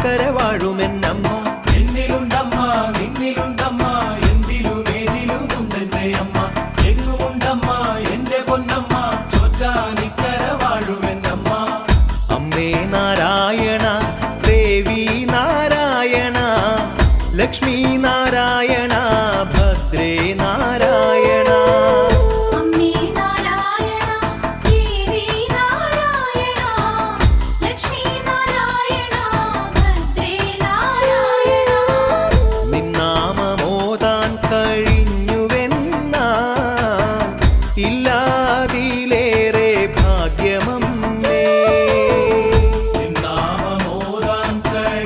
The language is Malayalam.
ചോറ്റാനിക്കര വാഴുമെന്നമ്മ. എന്നിലുണ്ടമ്മ നിന്നിലുണ്ടമ്മ എന്തിലും ഉണ്ടെന്റെ അമ്മ. എങ്ങുമുണ്ടമ്മ എന്റെ പൊന്നമ്മ ചോറ്റാനിക്കര വാഴുമെന്നമ്മ. അമ്മേ നാരായണ ദേവി നാരായണ ലക്ഷ്മി നാരായണ